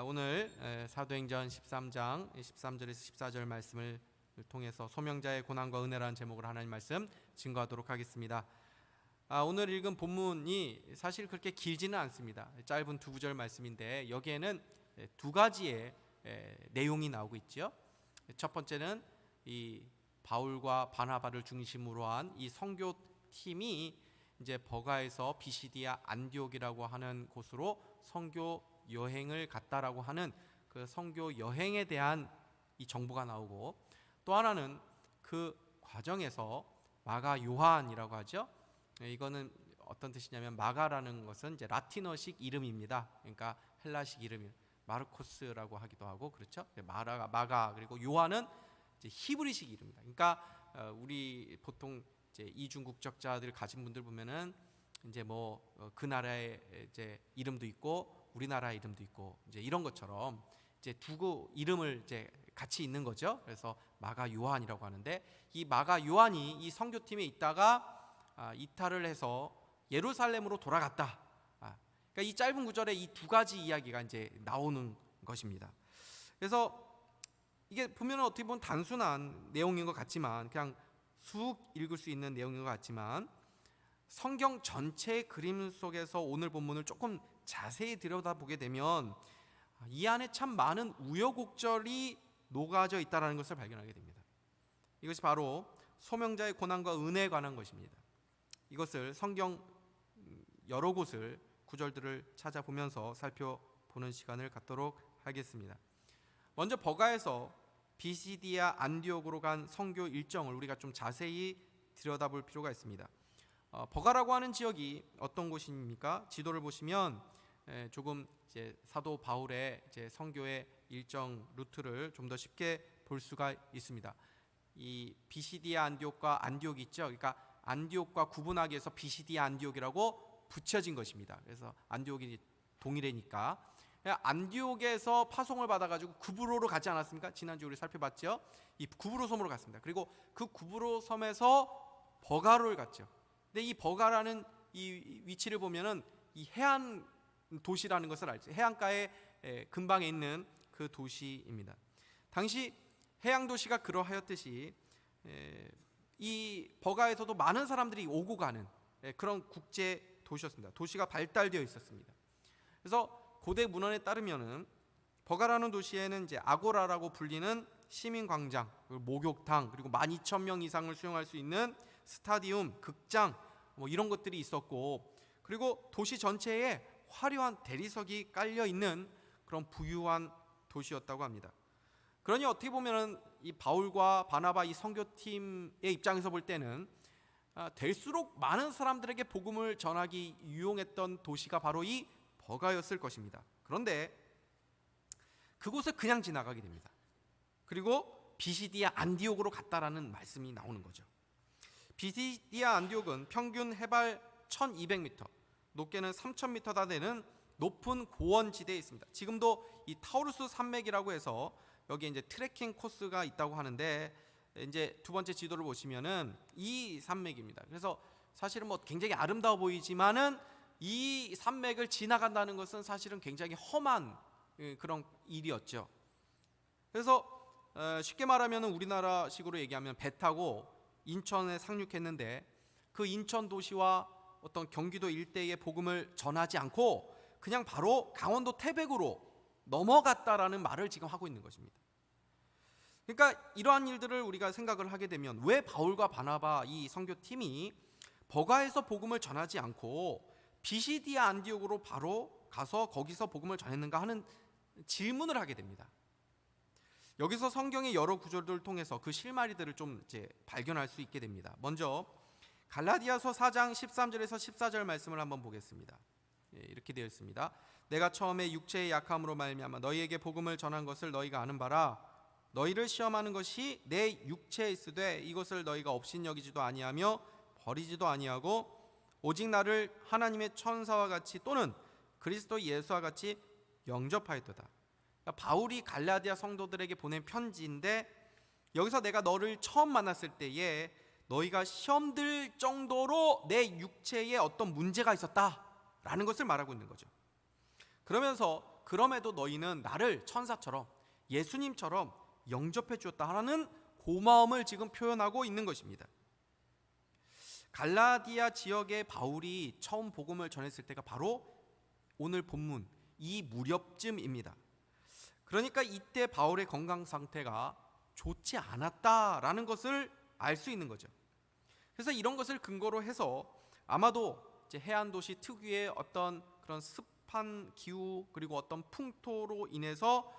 오늘 사도행전 13장 13절에서 14절 말씀을 통해서 소명자의 고난과 은혜라는 제목으로 하나님 말씀 증거하도록 하겠습니다. 오늘 읽은 본문이 사실 그렇게 길지는 않습니다. 짧은 두 구절 말씀인데 여기에는 두 가지의 내용이 나오고 있죠. 첫 번째는 이 바울과 바나바를 중심으로 한 이 선교팀이 이제 버가에서 비시디아 안디옥이라고 하는 곳으로 선교 여행을 갔다라고 하는 그 선교 여행에 대한 이 정보가 나오고, 또 하나는 그 과정에서 마가 요한이라고 하죠. 이거는 어떤 뜻이냐면 마가라는 것은 이제 라틴어식 이름입니다. 그러니까 헬라식 이름이 마르코스라고 하기도 하고 그렇죠. 마가 그리고 요한은 이제 히브리식 이름입니다. 그러니까 우리 보통 이제 이중 국적자들 가진 분들 보면은 이제 그 나라의 이제 이름도 있고 우리나라 이름도 있고 이제 이런 것처럼 이제 두 이름을 이제 같이 있는 거죠. 그래서 마가 요한이라고 하는데, 이 마가 요한이 이 선교팀에 있다가 이탈을 해서 예루살렘으로 돌아갔다. 그러니까 이 짧은 구절에 이 두 가지 이야기가 이제 나오는 것입니다. 그래서 이게 보면 어떻게 보면 단순한 내용인 것 같지만, 그냥 쑥 읽을 수 있는 내용인 것 같지만, 성경 전체의 그림 속에서 오늘 본문을 조금 자세히 들여다보게 되면 이 안에 참 많은 우여곡절이 녹아져 있다는 것을 발견하게 됩니다. 이것이 바로 소명자의 고난과 은혜에 관한 것입니다. 이것을 성경 여러 곳을 구절들을 찾아보면서 살펴보는 시간을 갖도록 하겠습니다. 먼저 버가에서 비시디아 안디옥으로 간 선교 일정을 우리가 좀 자세히 들여다볼 필요가 있습니다. 버가라고 하는 지역이 어떤 곳입니까? 지도를 보시면 조금 이제 사도 바울의 이제 선교의 일정 루트를 좀 더 쉽게 볼 수가 있습니다. 이 비시디아 안디옥과 안디옥이 있죠. 그러니까 안디옥과 구분하기 위해서 비시디아 안디옥이라고 붙여진 것입니다. 그래서 안디옥이 동일해니까. 안디옥에서 파송을 받아가지고 구브로로 가지 않았습니까? 지난주 우리 살펴봤죠. 이 구브로 섬으로 갔습니다. 그리고 그 구브로 섬에서 버가로를 갔죠. 근데 이 버가라는 이 위치를 보면은 이 해안 도시라는 것을 알죠. 해안가에 근방에 있는 그 도시입니다. 당시 해양 도시가 그러하였듯이 이 버가에서도 많은 사람들이 오고 가는 그런 국제 도시였습니다. 도시가 발달되어 있었습니다. 그래서 고대 문헌에 따르면은 버가라는 도시에는 이제 아고라라고 불리는 시민 광장, 목욕탕, 그리고 12,000명 이상을 수용할 수 있는 스타디움, 극장 이런 것들이 있었고, 그리고 도시 전체에 화려한 대리석이 깔려 있는 그런 부유한 도시였다고 합니다. 그러니 어떻게 보면은 이 바울과 바나바 이 선교팀의 입장에서 볼 때는 될수록 많은 사람들에게 복음을 전하기 유용했던 도시가 바로 이 버가였을 것입니다. 그런데 그곳을 그냥 지나가게 됩니다. 그리고 비시디아 안디옥으로 갔다라는 말씀이 나오는 거죠. 비시디아 안디옥은 평균 해발 1200m, 높게는 3000m나 되는 높은 고원지대에 있습니다. 지금도 이 타우루스 산맥이라고 해서 여기에 이제 트레킹 코스가 있다고 하는데, 이제 두 번째 지도를 보시면은 이 산맥입니다. 그래서 사실은 굉장히 아름다워 보이지만은 이 산맥을 지나간다는 것은 사실은 굉장히 험한 그런 일이었죠. 그래서 쉽게 말하면 우리나라식으로 얘기하면 배 타고 인천에 상륙했는데, 그 인천 도시와 어떤 경기도 일대의 복음을 전하지 않고 그냥 바로 강원도 태백으로 넘어갔다라는 말을 지금 하고 있는 것입니다. 그러니까 이러한 일들을 우리가 생각을 하게 되면 왜 바울과 바나바 이 선교팀이 버가에서 복음을 전하지 않고 비시디아 안디옥으로 바로 가서 거기서 복음을 전했는가 하는 질문을 하게 됩니다. 여기서 성경의 여러 구절들을 통해서 그 실마리들을 좀 이제 발견할 수 있게 됩니다. 먼저 갈라디아서 4장 13절에서 14절 말씀을 한번 보겠습니다. 이렇게 되어 있습니다. 내가 처음에 육체의 약함으로 말미암아 너희에게 복음을 전한 것을 너희가 아는 바라. 너희를 시험하는 것이 내 육체에 있으되 이것을 너희가 업신여기지도 아니하며 버리지도 아니하고 오직 나를 하나님의 천사와 같이 또는 그리스도 예수와 같이 영접하였도다. 그러니까 바울이 갈라디아 성도들에게 보낸 편지인데, 여기서 내가 너를 처음 만났을 때에 너희가 시험들 정도로 내 육체에 어떤 문제가 있었다라는 것을 말하고 있는 거죠. 그럼에도 너희는 나를 천사처럼 예수님처럼 영접해 주었다 하는 고마움을 지금 표현하고 있는 것입니다. 갈라디아 지역의 바울이 처음 복음을 전했을 때가 바로 오늘 본문 이 무렵쯤입니다. 그러니까 이때 바울의 건강 상태가 좋지 않았다라는 것을 알 수 있는 거죠. 그래서 이런 것을 근거로 해서 아마도 이제 해안 도시 특유의 어떤 그런 습한 기후 그리고 어떤 풍토로 인해서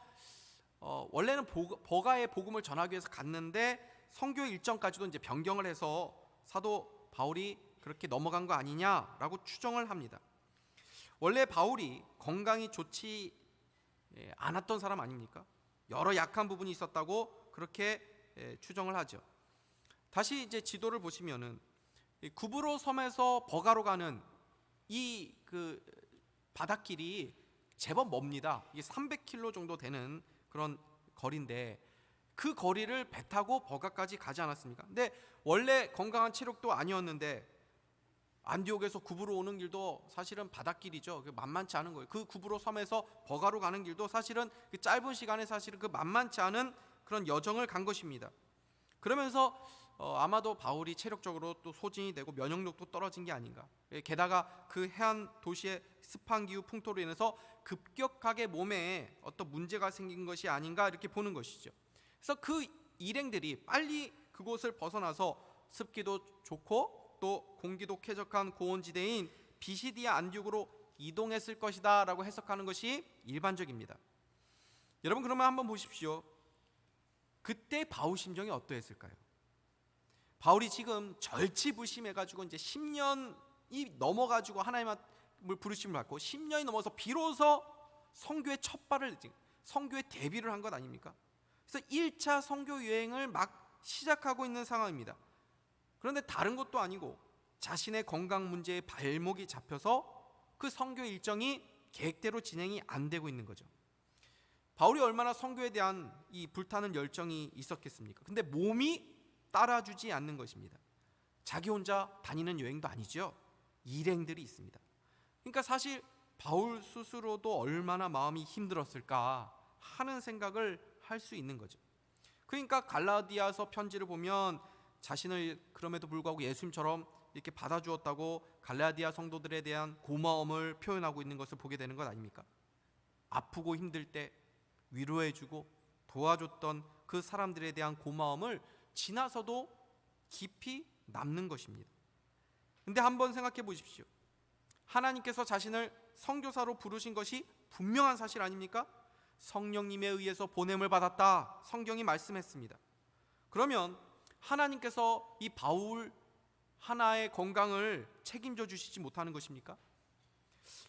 원래는 버가의 복음을 전하기 위해서 갔는데 선교 일정까지도 이제 변경을 해서 사도 바울이 그렇게 넘어간 거 아니냐라고 추정을 합니다. 원래 바울이 건강이 좋지 않았던 사람 아닙니까? 여러 약한 부분이 있었다고 그렇게 추정을 하죠. 다시 이제 지도를 보시면은 구브로 섬에서 버가로 가는 이 그 바닷길이 제법 멉니다. 이게 300km 정도 되는 그런 거리인데 그 거리를 배 타고 버가까지 가지 않았습니까? 근데 원래 건강한 체력도 아니었는데 안디옥에서 구브로 오는 길도 사실은 바닷길이죠. 만만치 않은 거예요. 그 구브로 섬에서 버가로 가는 길도 사실은 그 짧은 시간에 사실은 그 만만치 않은 그런 여정을 간 것입니다. 그러면서 아마도 바울이 체력적으로 또 소진이 되고 면역력도 떨어진 게 아닌가. 게다가 그 해안 도시의 습한 기후 풍토로 인해서 급격하게 몸에 어떤 문제가 생긴 것이 아닌가 이렇게 보는 것이죠. 그래서 그 일행들이 빨리 그곳을 벗어나서 습기도 좋고 또 공기도 쾌적한 고온지대인 비시디아 안디옥으로 이동했을 것이다 라고 해석하는 것이 일반적입니다. 여러분 그러면 한번 보십시오. 그때 바울 심정이 어떠했을까요? 바울이 지금 절치부심해가지고 이제 10년이 넘어가지고 하나님을 부르심을 받고 10년이 넘어서 비로소 선교의 첫 발을 선교의 데뷔를 한 것 아닙니까? 그래서 1차 선교 여행을 막 시작하고 있는 상황입니다. 그런데 다른 것도 아니고 자신의 건강 문제에 발목이 잡혀서 그 선교 일정이 계획대로 진행이 안 되고 있는 거죠. 바울이 얼마나 선교에 대한 이 불타는 열정이 있었겠습니까? 근데 몸이 따라주지 않는 것입니다. 자기 혼자 다니는 여행도 아니죠. 일행들이 있습니다. 그러니까 사실 바울 스스로도 얼마나 마음이 힘들었을까 하는 생각을 할 수 있는 거죠. 그러니까 갈라디아서 편지를 보면 자신을 그럼에도 불구하고 예수님처럼 이렇게 받아주었다고 갈라디아 성도들에 대한 고마움을 표현하고 있는 것을 보게 되는 것 아닙니까? 아프고 힘들 때 위로해주고 도와줬던 그 사람들에 대한 고마움을 지나서도 깊이 남는 것입니다. 근데 한번 생각해 보십시오. 하나님께서 자신을 선교사로 부르신 것이 분명한 사실 아닙니까? 성령님에 의해서 보냄을 받았다. 성경이 말씀했습니다. 그러면 하나님께서 이 바울 하나의 건강을 책임져 주시지 못하는 것입니까?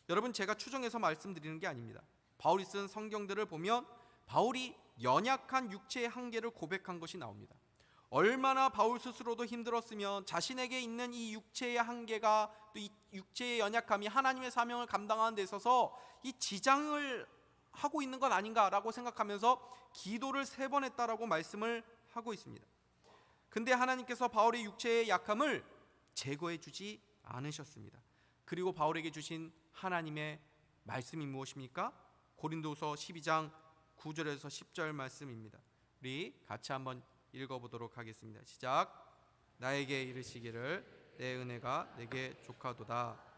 여러분 제가 추정해서 말씀드리는 게 아닙니다. 바울이 쓴 성경들을 보면 바울이 연약한 육체의 한계를 고백한 것이 나옵니다. 얼마나 바울 스스로도 힘들었으면 자신에게 있는 이 육체의 한계가 또 이 육체의 연약함이 하나님의 사명을 감당하는 데 있어서 이 지장을 하고 있는 것 아닌가라고 생각하면서 기도를 3번 했다라고 말씀을 하고 있습니다. 근데 하나님께서 바울의 육체의 약함을 제거해 주지 않으셨습니다. 그리고 바울에게 주신 하나님의 말씀이 무엇입니까? 고린도서 12장 9절에서 10절 말씀입니다. 우리 같이 한번 읽어보도록 하겠습니다. 시작. 나에게 이르시기를 내 은혜가 내게 족하도다.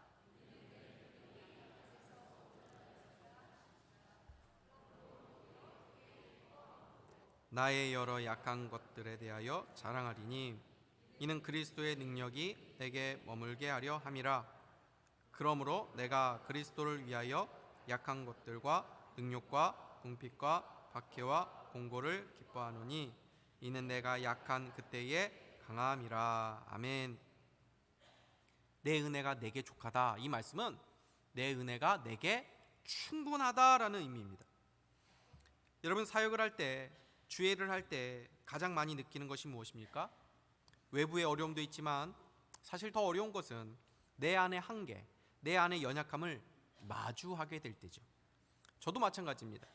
나의 여러 약한 것들에 대하여 자랑하리니 이는 그리스도의 능력이 내게 머물게 하려 함이라. 그러므로 내가 그리스도를 위하여 약한 것들과 능욕과 궁핍과 박해와 공고를 기뻐하노니 이는 내가 약한 그때의 강함이라. 아멘. 내 은혜가 내게 족하다. 이 말씀은 내 은혜가 내게 충분하다라는 의미입니다. 여러분 사역을 할 때, 주일을 할 때 가장 많이 느끼는 것이 무엇입니까? 외부의 어려움도 있지만 사실 더 어려운 것은 내 안의 한계, 내 안의 연약함을 마주하게 될 때죠. 저도 마찬가지입니다.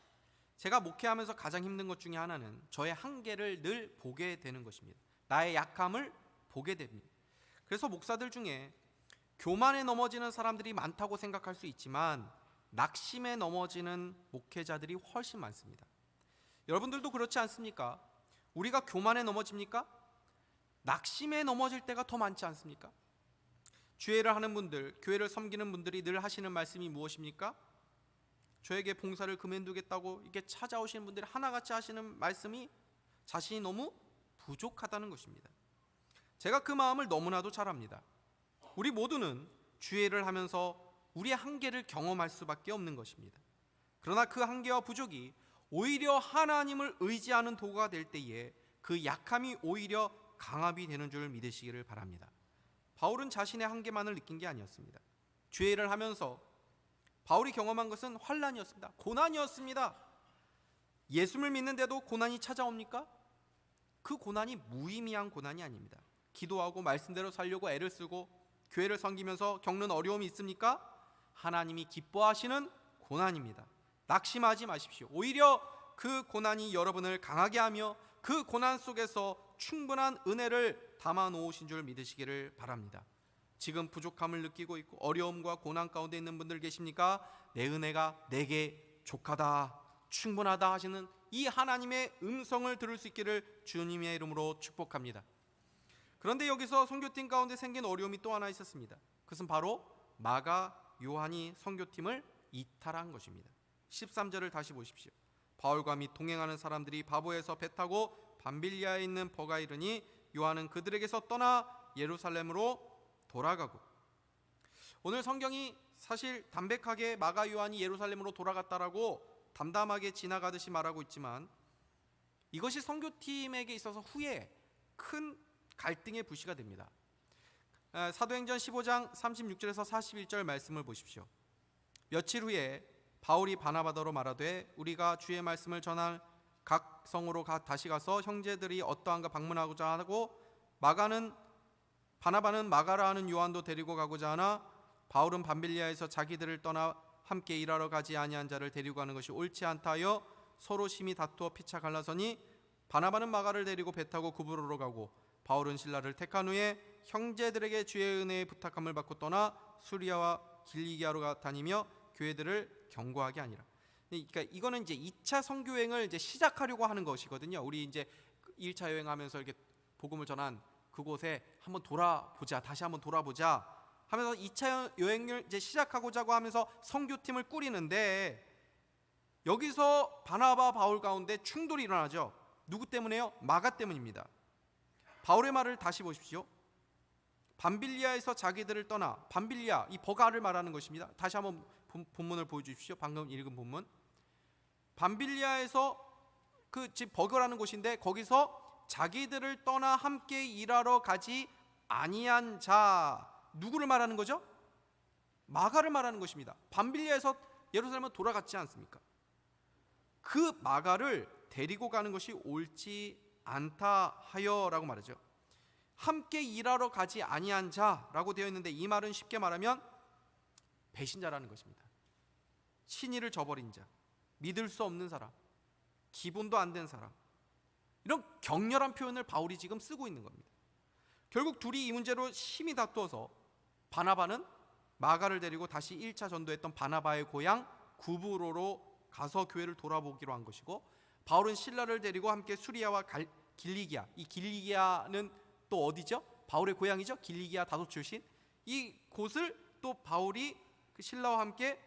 제가 목회하면서 가장 힘든 것 중에 하나는 저의 한계를 늘 보게 되는 것입니다. 나의 약함을 보게 됩니다. 그래서 목사들 중에 교만에 넘어지는 사람들이 많다고 생각할 수 있지만 낙심에 넘어지는 목회자들이 훨씬 많습니다. 여러분들도 그렇지 않습니까? 우리가 교만에 넘어집니까? 낙심에 넘어질 때가 더 많지 않습니까? 주회를 하는 분들, 교회를 섬기는 분들이 늘 하시는 말씀이 무엇입니까? 저에게 봉사를 그만두겠다고 이렇게 찾아오시는 분들이 하나같이 하시는 말씀이 자신이 너무 부족하다는 것입니다. 제가 그 마음을 너무나도 잘 압니다. 우리 모두는 주회를 하면서 우리의 한계를 경험할 수밖에 없는 것입니다. 그러나 그 한계와 부족이 오히려 하나님을 의지하는 도구가 될 때에 그 약함이 오히려 강함이 되는 줄 믿으시기를 바랍니다. 바울은 자신의 한계만을 느낀 게 아니었습니다. 주회를 하면서 바울이 경험한 것은 환난이었습니다. 고난이었습니다. 예수를 믿는데도 고난이 찾아옵니까? 그 고난이 무의미한 고난이 아닙니다. 기도하고 말씀대로 살려고 애를 쓰고 교회를 섬기면서 겪는 어려움이 있습니까? 하나님이 기뻐하시는 고난입니다. 낙심하지 마십시오. 오히려 그 고난이 여러분을 강하게 하며 그 고난 속에서 충분한 은혜를 담아 놓으신 줄 믿으시기를 바랍니다. 지금 부족함을 느끼고 있고 어려움과 고난 가운데 있는 분들 계십니까? 내 은혜가 내게 족하다, 충분하다 하시는 이 하나님의 음성을 들을 수 있기를 주님의 이름으로 축복합니다. 그런데 여기서 선교팀 가운데 생긴 어려움이 또 하나 있었습니다. 그것은 바로 마가 요한이 선교팀을 이탈한 것입니다. 13절을 다시 보십시오. 바울과 및 동행하는 사람들이 바보에서 배 타고 밤빌리아에 있는 버가 이르니 요한은 그들에게서 떠나 예루살렘으로 돌아가고. 오늘 성경이 사실 담백하게 마가 요한이 예루살렘으로 돌아갔다라고 담담하게 지나가듯이 말하고 있지만 이것이 선교팀에게 있어서 후에 큰 갈등의 불씨가 됩니다. 사도행전 15장 36절에서 41절 말씀을 보십시오. 며칠 후에 바울이 바나바더로 말하되 우리가 주의 말씀을 전할 각 성으로 다시 가서 형제들이 어떠한가 방문하고자 하고 바나바는 마가라 하는 요한도 데리고 가고자 하나 바울은 밤빌리아에서 자기들을 떠나 함께 일하러 가지 아니한 자를 데리고 가는 것이 옳지 않다 하여 서로 심히 다투어 피차 갈라서니 바나바는 마가를 데리고 배 타고 구브로로 가고 바울은 신라를 택한 후에 형제들에게 주의 은혜에 부탁함을 받고 떠나 수리아와 길리기아로 다니며 교회들을 경고하게 하니라. 그러니까 이거는 이제 2차 선교 여행을 이제 시작하려고 하는 것이거든요. 우리 이제 1차 여행하면서 이렇게 복음을 전한 그곳에 한번 돌아보자, 다시 한번 돌아보자 하면서 2차 여행을 이제 시작하고자 하면서 선교팀을 꾸리는데 여기서 바나바 바울 가운데 충돌이 일어나죠. 누구 때문에요? 마가 때문입니다. 바울의 말을 다시 보십시오. 밤빌리아에서 자기들을 떠나, 밤빌리아 이 버가를 말하는 것입니다. 다시 한번 본문을 보여주십시오. 방금 읽은 본문. 밤빌리아에서 그 집 버거라는 곳인데 거기서 자기들을 떠나 함께 일하러 가지 아니한 자, 누구를 말하는 거죠? 마가를 말하는 것입니다. 밤빌리아에서 예루살렘으로 돌아갔지 않습니까? 그 마가를 데리고 가는 것이 옳지 않다 하여라고 말하죠. 함께 일하러 가지 아니한 자라고 되어 있는데 이 말은 쉽게 말하면 배신자라는 것입니다. 신의를 저버린 자, 믿을 수 없는 사람, 기본도 안 된 사람, 이런 격렬한 표현을 바울이 지금 쓰고 있는 겁니다. 결국 둘이 이 문제로 심히 다투어서 바나바는 마가를 데리고 다시 1차 전도했던 바나바의 고향 구브로로 가서 교회를 돌아보기로 한 것이고 바울은 신라를 데리고 함께 수리아와 길리기아, 이 길리기아는 또 어디죠? 바울의 고향이죠. 길리기아 다소 출신. 이 곳을 또 바울이 그 신라와 함께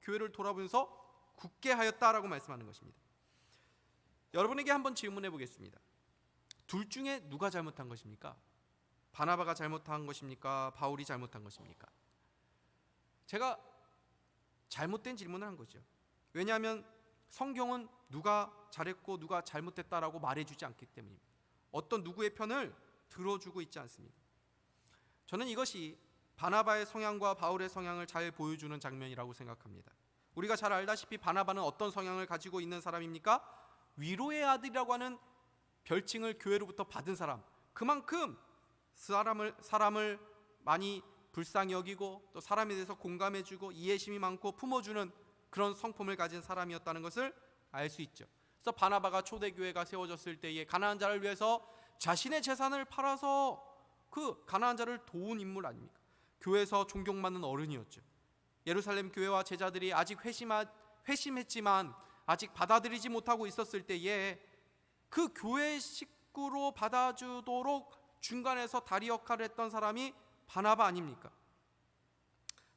교회를 돌아보면서 굳게 하였다라고 말씀하는 것입니다. 여러분에게 한번 질문해 보겠습니다. 둘 중에 누가 잘못한 것입니까? 바나바가 잘못한 것입니까? 바울이 잘못한 것입니까? 제가 잘못된 질문을 한 거죠. 왜냐하면 성경은 누가 잘했고 누가 잘못했다라고 말해주지 않기 때문입니다. 어떤 누구의 편을 들어주고 있지 않습니다. 저는 이것이 바나바의 성향과 바울의 성향을 잘 보여주는 장면이라고 생각합니다. 우리가 잘 알다시피 바나바는 어떤 성향을 가지고 있는 사람입니까? 위로의 아들이라고 하는 별칭을 교회로부터 받은 사람, 그만큼 사람을 많이 불쌍히 여기고 또 사람에 대해서 공감해주고 이해심이 많고 품어주는 그런 성품을 가진 사람이었다는 것을 알 수 있죠. 그래서 바나바가 초대교회가 세워졌을 때에 가난한 자를 위해서 자신의 재산을 팔아서 그 가난한 자를 도운 인물 아닙니까? 교회에서 존경받는 어른이었죠. 예루살렘 교회와 제자들이 아직 회심했지만 아직 받아들이지 못하고 있었을 때에 그 교회 식구로 받아주도록 중간에서 다리 역할을 했던 사람이 바나바 아닙니까?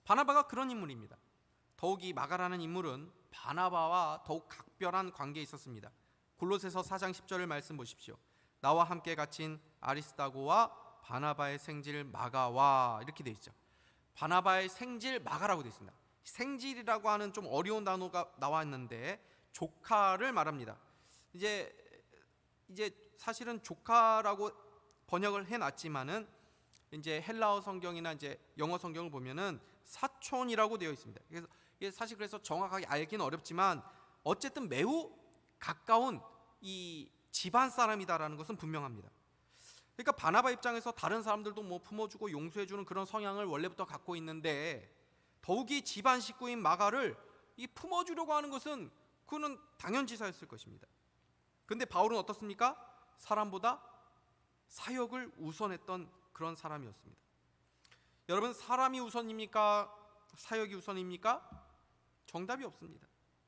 바나바가 그런 인물입니다. 더욱이 마가라는 인물은 바나바와 더욱 각별한 관계에 있었습니다. 골로새서 4장 10절을 말씀 보십시오. 나와 함께 갇힌 아리스다고와 바나바의 생질 마가와, 이렇게 되어 있죠. 바나바의 생질 마가라고 되어 있습니다. 생질이라고 하는 좀 어려운 단어가 나왔는데 조카를 말합니다. 이제 사실은 조카라고 번역을 해놨지만은 이제 헬라어 성경이나 이제 영어 성경을 보면은 사촌이라고 되어 있습니다. 그래서 이게 사실 그래서 정확하게 알기는 어렵지만 어쨌든 매우 가까운 이 집안 사람이다라는 것은 분명합니다. 그러니까 바나바 입장에서 다른 사람들도 뭐 품어주고 용서해주는 그런 성향을 원래부터 갖고 있는데 더욱이 집안 식구인 마가를 이 품어주려고 하는 것은 그는 당연지사였을 것입니다. 근데 바울은 어떻습니까? 사람보다 사역을 우선했던 그런 사람이었습니다. 여러분, 사람이 우선입니까? 사역이 우선입니까? 정답이 없습니다.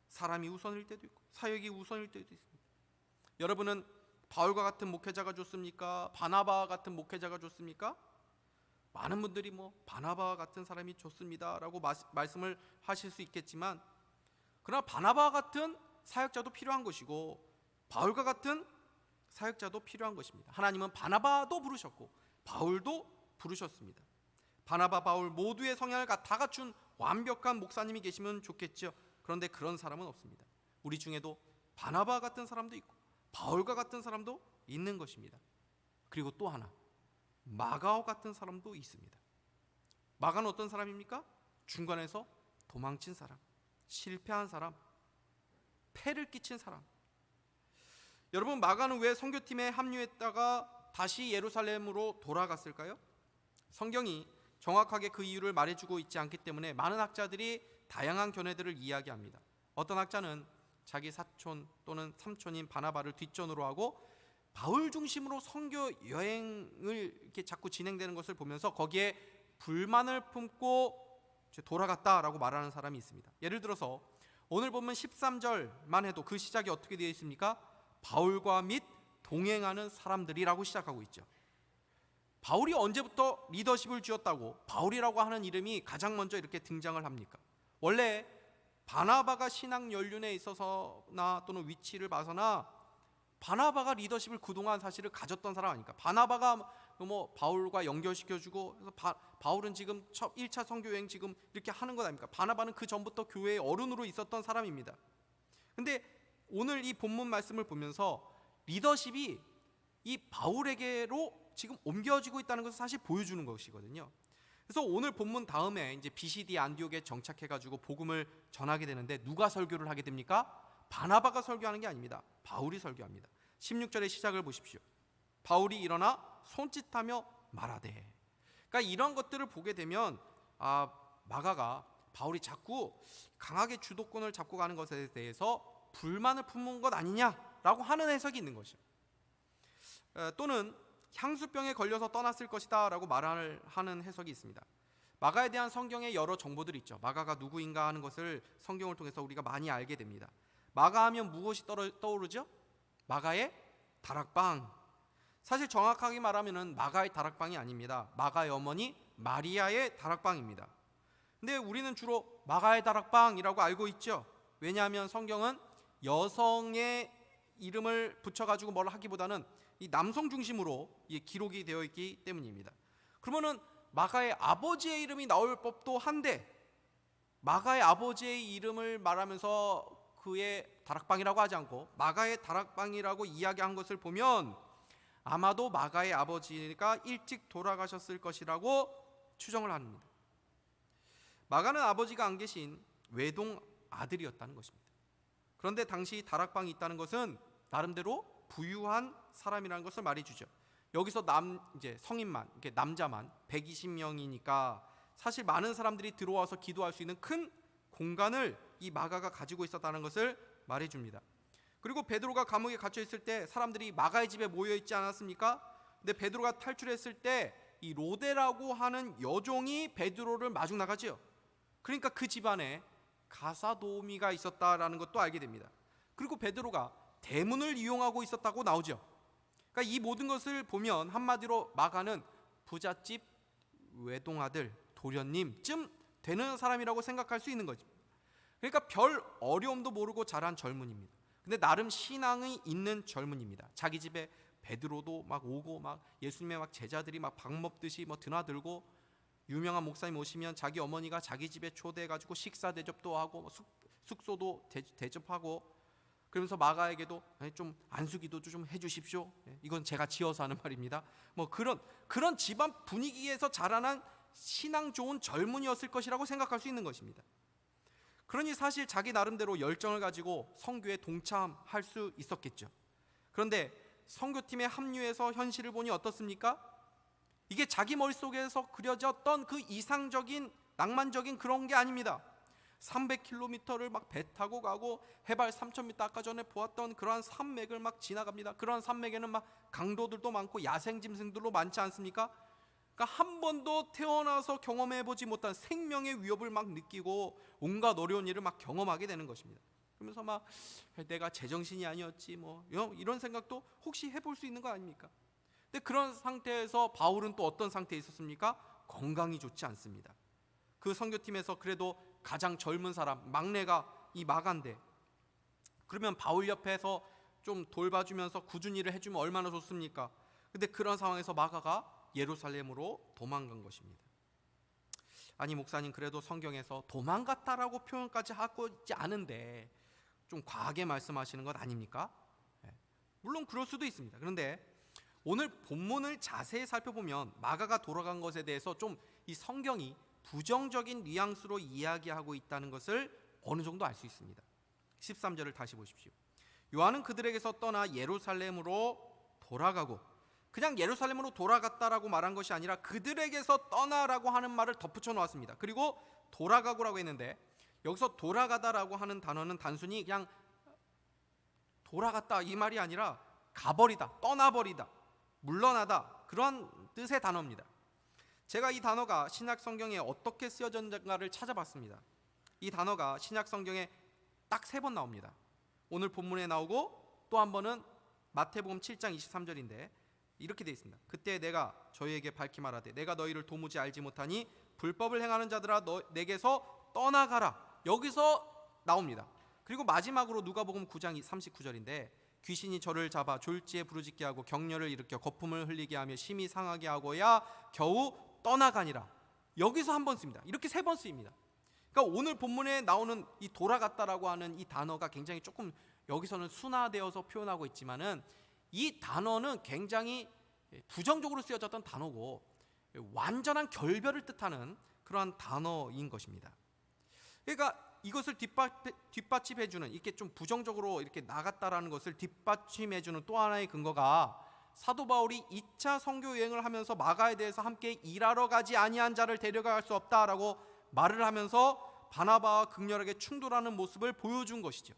사람이 우선일 때도 있고 사역이 우선일 때도 있습니다. 여러분은 바울과 같은 목회자가 좋습니까? 바나바 같은 목회자가 좋습니까? 많은 분들이 뭐 바나바 같은 사람이 좋습니다라고 말씀을 하실 수 있겠지만, 그러나 바나바 같은 사역자도 필요한 것이고 바울과 같은 사역자도 필요한 것입니다. 하나님은 바나바도 부르셨고 바울도 부르셨습니다. 바나바, 바울 모두의 성향을 다 갖춘 완벽한 목사님이 계시면 좋겠죠. 그런데 그런 사람은 없습니다. 우리 중에도 바나바 같은 사람도 있고 바울과 같은 사람도 있는 것입니다. 그리고 또 하나, 마가오 같은 사람도 있습니다. 마가는 어떤 사람입니까? 중간에서 도망친 사람, 실패한 사람, 패를 끼친 사람. 여러분, 마가는 왜 선교팀에 합류했다가 다시 예루살렘으로 돌아갔을까요? 성경이 정확하게 그 이유를 말해주고 있지 않기 때문에 많은 학자들이 다양한 견해들을 이야기합니다. 어떤 학자는 자기 사촌 또는 삼촌인 바나바를 뒷전으로 하고 바울 중심으로 선교 여행을 이렇게 자꾸 진행되는 것을 보면서 거기에 불만을 품고 돌아갔다라고 말하는 사람이 있습니다. 예를 들어서 오늘 보면 13절만 해도 그 시작이 어떻게 되어 있습니까? 바울과 및 동행하는 사람들이라고 시작하고 있죠. 바울이 언제부터 리더십을 쥐었다고 바울이라고 하는 이름이 가장 먼저 이렇게 등장을 합니까? 원래 바나바가 신앙 연륜에 있어서나 또는 위치를 봐서나 바나바가 리더십을 그동안 사실을 가졌던 사람 아닙니까? 바나바가 뭐 바울과 연결시켜주고, 그래서 바울은 지금 1차 선교 여행 지금 이렇게 하는 것 아닙니까? 바나바는 그 전부터 교회의 어른으로 있었던 사람입니다. 근데 오늘 이 본문 말씀을 보면서 리더십이 이 바울에게로 지금 옮겨지고 있다는 것을 사실 보여주는 것이거든요. 그래서 오늘 본문 다음에 이제 비시디 안디옥에 정착해가지고 복음을 전하게 되는데 누가 설교를 하게 됩니까? 바나바가 설교하는 게 아닙니다. 바울이 설교합니다. 16절의 시작을 보십시오. 바울이 일어나 손짓하며 말하되. 그러니까 이런 것들을 보게 되면 마가가 바울이 자꾸 강하게 주도권을 잡고 가는 것에 대해서 불만을 품은 것 아니냐라고 하는 해석이 있는 것이죠. 또는 향수병에 걸려서 떠났을 것이다 라고 말을 하는 해석이 있습니다. 마가에 대한 성경의 여러 정보들이 있죠. 마가가 누구인가 하는 것을 성경을 통해서 우리가 많이 알게 됩니다. 마가 하면 무엇이 떠오르죠? 마가의 다락방. 사실 정확하게 말하면 마가의 다락방이 아닙니다. 마가의 어머니 마리아의 다락방입니다. 근데 우리는 주로 마가의 다락방이라고 알고 있죠. 왜냐하면 성경은 여성의 이름을 붙여가지고 뭘 하기보다는 이 남성 중심으로 기록이 되어 있기 때문입니다. 그러면은 마가의 아버지의 이름이 나올 법도 한데 마가의 아버지의 이름을 말하면서 그의 다락방이라고 하지 않고 마가의 다락방이라고 이야기한 것을 보면 아마도 마가의 아버지가 일찍 돌아가셨을 것이라고 추정을 합니다. 마가는 아버지가 안 계신 외동 아들이었다는 것입니다. 그런데 당시 다락방이 있다는 것은 나름대로 부유한 사람이라는 것을 말해주죠. 여기서 이제 성인만, 이렇게 남자만 120명이니까 사실 많은 사람들이 들어와서 기도할 수 있는 큰 공간을 이 마가가 가지고 있었다는 것을 말해줍니다. 그리고 베드로가 감옥에 갇혀 있을 때 사람들이 마가의 집에 모여 있지 않았습니까? 근데 베드로가 탈출했을 때 이 로데라고 하는 여종이 베드로를 마중 나가지요. 그러니까 그 집안에 가사도우미가 있었다라는 것도 알게 됩니다. 그리고 베드로가 대문을 이용하고 있었다고 나오죠. 그러니까 이 모든 것을 보면 한마디로 마가는 부잣집 외동아들 도련님쯤 되는 사람이라고 생각할 수 있는 거죠. 그러니까 별 어려움도 모르고 자란 젊은입니다. 근데 나름 신앙이 있는 젊은입니다. 자기 집에 베드로도 막 오고 막 예수님의 막 제자들이 막 밥 먹듯이 뭐 드나들고, 유명한 목사님 오시면 자기 어머니가 자기 집에 초대해가지고 식사 대접도 하고 뭐 숙소도 대접하고, 그러면서 마가에게도 좀 안수기도 좀 해주십시오. 이건 제가 지어서 하는 말입니다. 뭐 그런 집안 분위기에서 자라난 신앙 좋은 젊은이였을 것이라고 생각할 수 있는 것입니다. 그러니 사실 자기 나름대로 열정을 가지고 선교에 동참할 수 있었겠죠. 그런데 선교팀에 합류해서 현실을 보니 어떻습니까? 이게 자기 머릿속에서 그려졌던 그 이상적인 낭만적인 그런 게 아닙니다. 300km를 막 배 타고 가고 해발 3000m, 아까 전에 보았던 그러한 산맥을 막 지나갑니다. 그러한 산맥에는 막 강도들도 많고 야생 짐승들도 많지 않습니까? 그러니까 한 번도 태어나서 경험해보지 못한 생명의 위협을 막 느끼고 온갖 어려운 일을 막 경험하게 되는 것입니다. 그러면서 막 내가 제정신이 아니었지 뭐 이런 생각도 혹시 해볼 수 있는 거 아닙니까? 근데 그런 상태에서 바울은 또 어떤 상태에 있었습니까? 건강이 좋지 않습니다. 그 선교팀에서 그래도 가장 젊은 사람, 막내가 이 마가인데, 그러면 바울 옆에서 좀 돌봐주면서 꾸준히 일을 해주면 얼마나 좋습니까? 근데 그런 상황에서 마가가 예루살렘으로 도망간 것입니다. 아니 목사님, 그래도 성경에서 도망갔다라고 표현까지 하고 있지 않은데 좀 과하게 말씀하시는 것 아닙니까? 물론 그럴 수도 있습니다. 그런데 오늘 본문을 자세히 살펴보면 마가가 돌아간 것에 대해서 좀 이 성경이 부정적인 뉘앙스로 이야기하고 있다는 것을 어느 정도 알 수 있습니다. 13절을 다시 보십시오. 요한은 그들에게서 떠나 예루살렘으로 돌아가고, 그냥 예루살렘으로 돌아갔다라고 말한 것이 아니라 그들에게서 떠나라고 하는 말을 덧붙여 놓았습니다. 그리고 돌아가고라고 했는데, 여기서 돌아가다라고 하는 단어는 단순히 그냥 돌아갔다 이 말이 아니라 가버리다, 떠나버리다, 물러나다, 그런 뜻의 단어입니다. 제가 이 단어가 신약 성경에 어떻게 쓰여졌는가를 찾아봤습니다. 이 단어가 신약 성경에 딱 3번 나옵니다. 오늘 본문에 나오고 또 한 번은 마태복음 7장 23절인데 이렇게 되어 있습니다. 그때 내가 저희에게 밝히 말하되 내가 너희를 도무지 알지 못하니 불법을 행하는 자들아 내게서 떠나가라. 여기서 나옵니다. 그리고 마지막으로 누가복음 9장 39절인데 귀신이 저를 잡아 졸지에 부르짖게 하고 격려를 일으켜 거품을 흘리게 하며 심히 상하게 하고야 겨우 떠나가니라. 여기서 한 번 씁니다. 이렇게 3번 쓰입니다. 그러니까 오늘 본문에 나오는 이 돌아갔다라고 하는 이 단어가 굉장히 조금 여기서는 순화되어서 표현하고 있지만은 이 단어는 굉장히 부정적으로 쓰여졌던 단어고 완전한 결별을 뜻하는 그러한 단어인 것입니다. 그러니까 이것을 뒷받침해주는, 이렇게 좀 부정적으로 이렇게 나갔다라는 것을 뒷받침해주는 또 하나의 근거가 사도 바울이 2차 선교 여행을 하면서 마가에 대해서 함께 일하러 가지 아니한 자를 데려갈 수 없다라고 말을 하면서 바나바와 극렬하게 충돌하는 모습을 보여준 것이죠.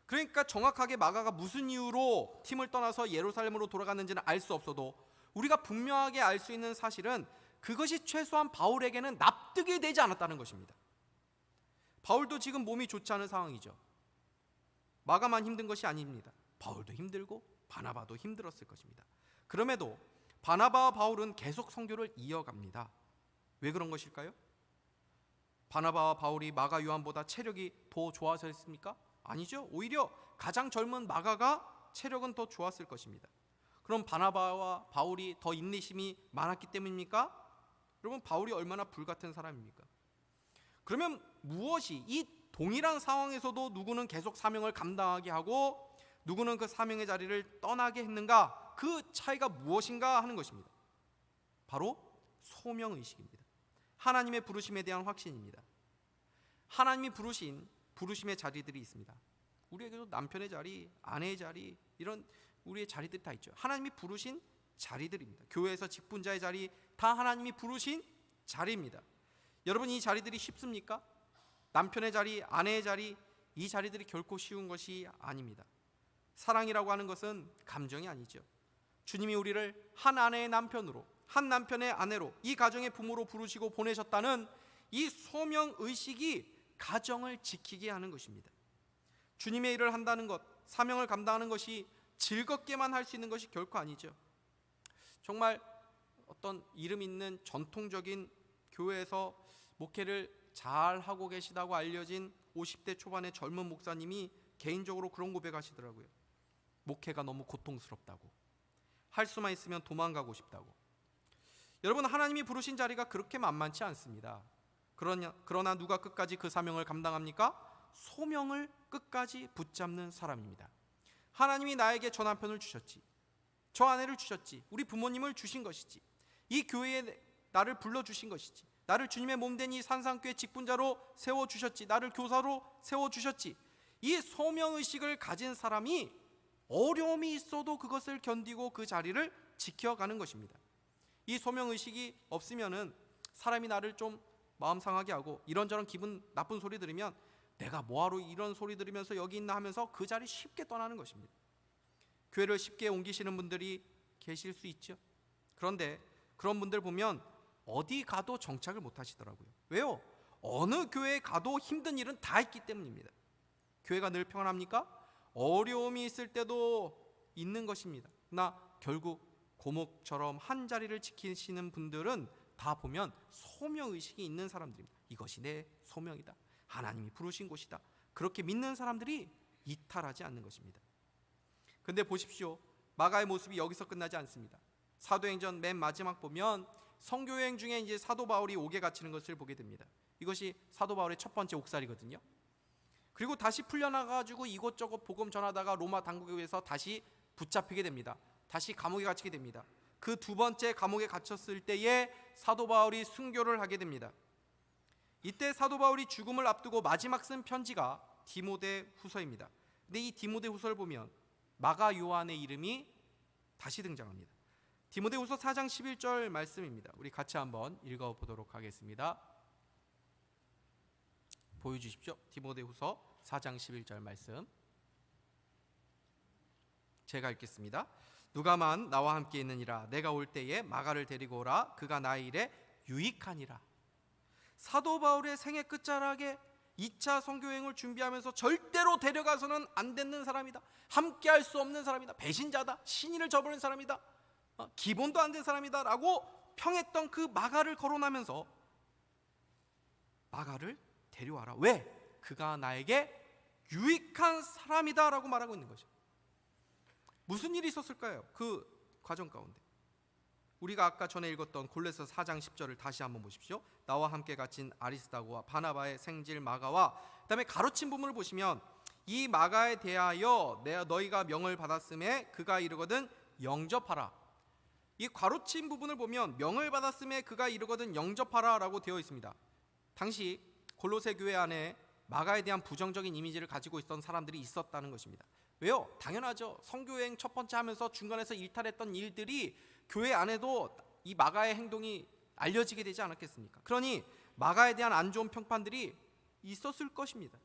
그러니까 정확하게 마가가 무슨 이유로 팀을 떠나서 예루살렘으로 돌아갔는지는 알 수 없어도 우리가 분명하게 알 수 있는 사실은 그것이 최소한 바울에게는 납득이 되지 않았다는 것입니다. 바울도 지금 몸이 좋지 않은 상황이죠. 마가만 힘든 것이 아닙니다. 바울도 힘들고 바나바도 힘들었을 것입니다. 그럼에도 바나바와 바울은 계속 선교를 이어갑니다. 왜 그런 것일까요? 바나바와 바울이 마가 요한보다 체력이 더 좋아서였습니까? 아니죠. 오히려 가장 젊은 마가가 체력은 더 좋았을 것입니다. 그럼 바나바와 바울이 더 인내심이 많았기 때문입니까? 여러분, 바울이 얼마나 불같은 사람입니까? 그러면 무엇이 이 동일한 상황에서도 누구는 계속 사명을 감당하게 하고 누구는 그 사명의 자리를 떠나게 했는가? 그 차이가 무엇인가 하는 것입니다. 바로 소명의식입니다. 하나님의 부르심에 대한 확신입니다. 하나님이 부르신 부르심의 자리들이 있습니다. 우리에게도 남편의 자리, 아내의 자리, 이런 우리의 자리들이 다 있죠. 하나님이 부르신 자리들입니다. 교회에서 직분자의 자리, 다 하나님이 부르신 자리입니다. 여러분, 이 자리들이 쉽습니까? 남편의 자리, 아내의 자리, 이 자리들이 결코 쉬운 것이 아닙니다. 사랑이라고 하는 것은 감정이 아니죠. 주님이 우리를 한 아내의 남편으로, 한 남편의 아내로, 이 가정의 부모로 부르시고 보내셨다는 이 소명의식이 가정을 지키게 하는 것입니다. 주님의 일을 한다는 것, 사명을 감당하는 것이 즐겁게만 할 수 있는 것이 결코 아니죠. 정말 어떤 이름 있는 전통적인 교회에서 목회를 잘 하고 계시다고 알려진 50대 초반의 젊은 목사님이 개인적으로 그런 고백하시더라고요. 목회가 너무 고통스럽다고, 할 수만 있으면 도망가고 싶다고. 여러분, 하나님이 부르신 자리가 그렇게 만만치 않습니다. 그러나 누가 끝까지 그 사명을 감당합니까? 소명을 끝까지 붙잡는 사람입니다. 하나님이 나에게 저 남편을 주셨지, 저 아내를 주셨지, 우리 부모님을 주신 것이지, 이 교회에 나를 불러주신 것이지, 나를 주님의 몸된 이 산상교회 직분자로 세워주셨지, 나를 교사로 세워주셨지. 이 소명의식을 가진 사람이 어려움이 있어도 그것을 견디고 그 자리를 지켜가는 것입니다. 이 소명의식이 없으면은 사람이 나를 좀 마음 상하게 하고 이런저런 기분 나쁜 소리 들으면 내가 뭐하러 이런 소리 들으면서 여기 있나 하면서 그 자리 쉽게 떠나는 것입니다. 교회를 쉽게 옮기시는 분들이 계실 수 있죠. 그런데 그런 분들 보면 어디 가도 정착을 못 하시더라고요. 왜요? 어느 교회에 가도 힘든 일은 다 있기 때문입니다. 교회가 늘 평안합니까? 어려움이 있을 때도 있는 것입니다. 그러나 결국 고목처럼 한 자리를 지키시는 분들은 다 보면 소명의식이 있는 사람들입니다. 이것이 내 소명이다, 하나님이 부르신 곳이다, 그렇게 믿는 사람들이 이탈하지 않는 것입니다. 근데 보십시오, 마가의 모습이 여기서 끝나지 않습니다. 사도행전 맨 마지막 보면 선교여행 중에 이제 사도 바울이 옥에 갇히는 것을 보게 됩니다. 이것이 사도 바울의 첫 번째 옥살이거든요. 그리고 다시 풀려나가지고 이곳저곳 복음 전하다가 로마 당국에서 다시 붙잡히게 됩니다. 다시 감옥에 갇히게 됩니다. 그 두 번째 감옥에 갇혔을 때에 사도 바울이 순교를 하게 됩니다. 이때 사도 바울이 죽음을 앞두고 마지막 쓴 편지가 디모데후서입니다. 근데 이 디모데후서를 보면 마가 요한의 이름이 다시 등장합니다. 디모데후서 4장 11절 말씀입니다. 우리 같이 한번 읽어보도록 하겠습니다. 보여주십시오. 디모데후서 4장 11절 말씀 제가 읽겠습니다. 누가만 나와 함께 있느니라. 내가 올 때에 마가를 데리고 오라. 그가 나의 일에 유익하니라. 사도 바울의 생애 끝자락에 2차 선교여행을 준비하면서 절대로 데려가서는 안 되는 사람이다, 함께 할 수 없는 사람이다, 배신자다, 신의를 저버린 사람이다, 기본도 안 된 사람이다 라고 평했던 그 마가를 거론하면서 마가를 데려와라. 왜? 그가 나에게 유익한 사람이다 라고 말하고 있는 거죠. 무슨 일이 있었을까요? 그 과정 가운데 우리가 아까 전에 읽었던 골로새 4장 10절을 다시 한번 보십시오. 나와 함께 갇힌 아리스다고와 바나바의 생질 마가와 그다음에 가로친 부분을 보시면 이 마가에 대하여 너희가 명을 받았음에 그가 이르거든 영접하라. 이 가로친 부분을 보면 명을 받았음에 그가 이르거든 영접하라 라고 되어 있습니다. 당시 골로새 교회 안에 마가에 대한 부정적인 이미지를 가지고 있던 사람들이 있었다는 것입니다. 왜요? 당연하죠. 선교여행 첫 번째 하면서 중간에서 일탈했던 일들이 교회 안에도 이 마가의 행동이 알려지게 되지 않았겠습니까? 그러니 마가에 대한 안 좋은 평판들이 있었을 것입니다.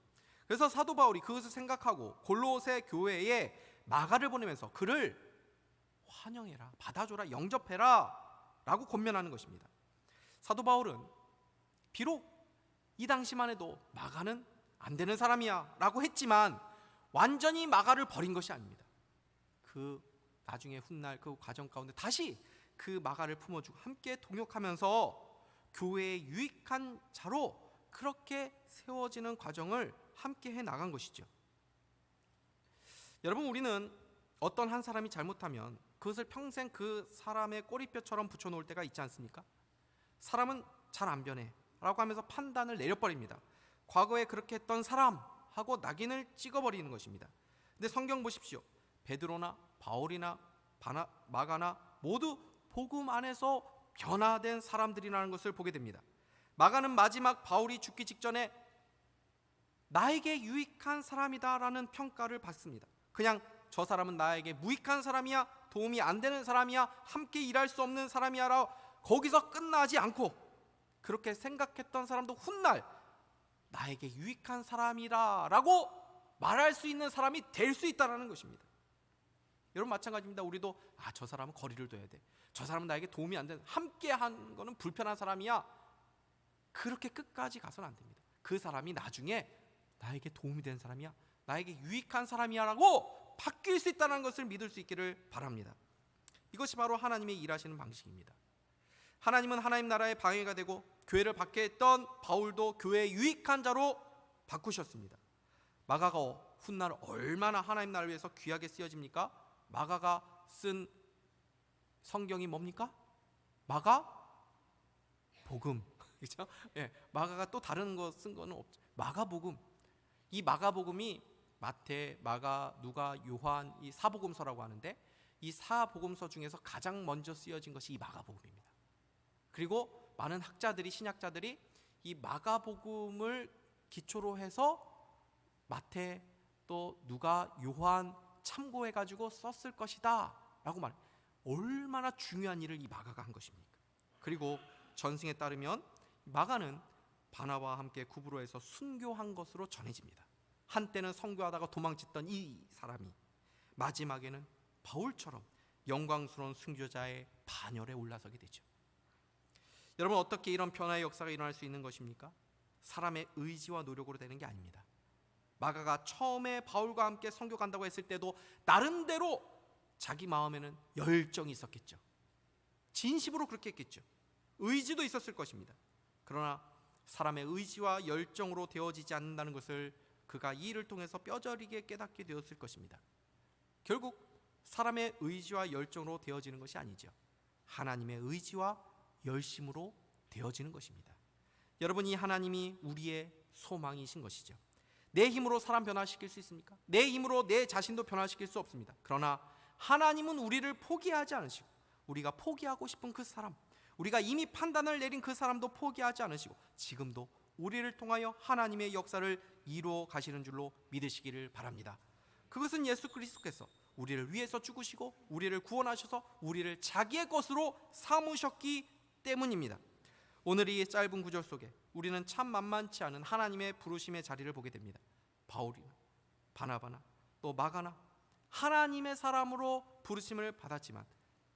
그래서 사도 바울이 그것을 생각하고 골로새 교회에 마가를 보내면서 그를 환영해라, 받아줘라, 영접해라 라고 권면하는 것입니다. 사도 바울은 비록 이 당시만 해도 마가는 안 되는 사람이야 라고 했지만 완전히 마가를 버린 것이 아닙니다. 그 나중에 훗날 그 과정 가운데 다시 그 마가를 품어주고 함께 동역하면서 교회의 유익한 자로 그렇게 세워지는 과정을 함께 해 나간 것이죠. 여러분, 우리는 어떤 한 사람이 잘못하면 그것을 평생 그 사람의 꼬리뼈처럼 붙여놓을 때가 있지 않습니까? 사람은 잘 안 변해 라고 하면서 판단을 내려버립니다. 과거에 그렇게 했던 사람 하고 낙인을 찍어버리는 것입니다. 근데 성경 보십시오. 베드로나 바울이나 마가나 모두 복음 안에서 변화된 사람들이라는 것을 보게 됩니다. 마가는 마지막 바울이 죽기 직전에 나에게 유익한 사람이다라는 평가를 받습니다. 그냥 저 사람은 나에게 무익한 사람이야, 도움이 안 되는 사람이야, 함께 일할 수 없는 사람이야 라고 거기서 끝나지 않고 그렇게 생각했던 사람도 훗날 나에게 유익한 사람이라 라고 말할 수 있는 사람이 될 수 있다는 것입니다. 여러분, 마찬가지입니다. 우리도 저 사람은 거리를 둬야 돼, 저 사람은 나에게 도움이 안 되는, 함께 한 거는 불편한 사람이야, 그렇게 끝까지 가서는 안 됩니다. 그 사람이 나중에 나에게 도움이 되는 사람이야, 나에게 유익한 사람이야 라고 바뀔 수 있다는 것을 믿을 수 있기를 바랍니다. 이것이 바로 하나님의 일하시는 방식입니다. 하나님은 하나님 나라의 방해가 되고 교회를 박해 했던 바울도 교회의 유익한 자로 바꾸셨습니다. 마가가 훗날 얼마나 하나님 나라를 위해서 귀하게 쓰여집니까? 마가가 쓴 성경이 뭡니까? 마가복음. 그렇죠? 예, 마가가 또 다른 거 쓴 거는 없죠. 마가복음. 이 마가복음이 마태, 마가, 누가, 요한 이 사복음서라고 하는데 이 사복음서 중에서 가장 먼저 쓰여진 것이 이 마가복음입니다. 그리고 많은 학자들이, 신학자들이 이 마가복음을 기초로 해서 마태, 또 누가, 요한 참고해 가지고 썼을 것이다 라고 말해요. 얼마나 중요한 일을 이 마가가 한 것입니까? 그리고 전승에 따르면 마가는 바나바와 함께 구브로에서 순교한 것으로 전해집니다. 한때는 선교하다가 도망쳤던 이 사람이 마지막에는 바울처럼 영광스러운 순교자의 반열에 올라서게 되죠. 여러분, 어떻게 이런 변화의 역사가 일어날 수 있는 것입니까? 사람의 의지와 노력으로 되는 게 아닙니다. 마가가 처음에 바울과 함께 선교 간다고 했을 때도 나름대로 자기 마음에는 열정이 있었겠죠. 진심으로 그렇게 했겠죠. 의지도 있었을 것입니다. 그러나 사람의 의지와 열정으로 되어지지 않는다는 것을 그가 이 일을 통해서 뼈저리게 깨닫게 되었을 것입니다. 결국 사람의 의지와 열정으로 되어지는 것이 아니죠. 하나님의 의지와 열심으로 되어지는 것입니다. 여러분, 이 하나님이 우리의 소망이신 것이죠. 내 힘으로 사람 변화시킬 수 있습니까? 내 힘으로 내 자신도 변화시킬 수 없습니다. 그러나 하나님은 우리를 포기하지 않으시고, 우리가 포기하고 싶은 그 사람, 우리가 이미 판단을 내린 그 사람도 포기하지 않으시고 지금도 우리를 통하여 하나님의 역사를 이루어 가시는 줄로 믿으시기를 바랍니다. 그것은 예수 그리스도께서 우리를 위해서 죽으시고 우리를 구원하셔서 우리를 자기의 것으로 삼으셨기 때문입니다. 오늘 이 짧은 구절 속에 우리는 참 만만치 않은 하나님의 부르심의 자리를 보게 됩니다. 바울이나 바나바나 또 마가나 하나님의 사람으로 부르심을 받았지만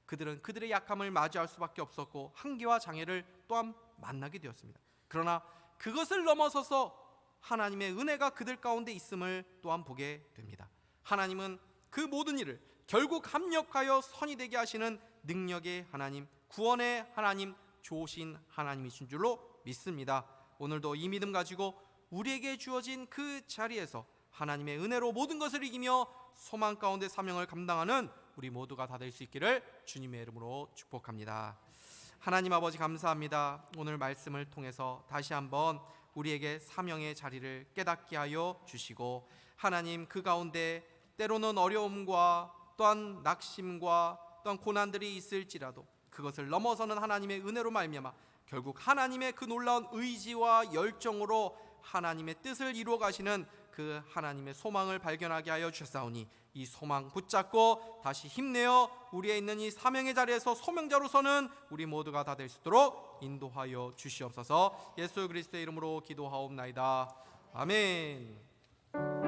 그들은 그들의 약함을 맞이할 수밖에 없었고 한계와 장애를 또한 만나게 되었습니다. 그러나 그것을 넘어서서 하나님의 은혜가 그들 가운데 있음을 또한 보게 됩니다. 하나님은 그 모든 일을 결국 합력하여 선이 되게 하시는 능력의 하나님, 구원의 하나님, 좋으신 하나님이신 줄로 믿습니다. 오늘도 이 믿음 가지고 우리에게 주어진 그 자리에서 하나님의 은혜로 모든 것을 이기며 소망 가운데 사명을 감당하는 우리 모두가 다 될 수 있기를 주님의 이름으로 축복합니다. 하나님 아버지, 감사합니다. 오늘 말씀을 통해서 다시 한번 우리에게 사명의 자리를 깨닫게 하여 주시고, 하나님 그 가운데 때로는 어려움과 또한 낙심과 또한 고난들이 있을지라도 그것을 넘어서는 하나님의 은혜로 말미암아 결국 하나님의 그 놀라운 의지와 열정으로 하나님의 뜻을 이루어 가시는 그 하나님의 소망을 발견하게 하여 주셨사오니 이 소망 붙잡고 다시 힘내어 우리에 있는 이 사명의 자리에서 소명자로서는 우리 모두가 다 될 수 있도록 인도하여 주시옵소서. 예수 그리스도의 이름으로 기도하옵나이다. 아멘.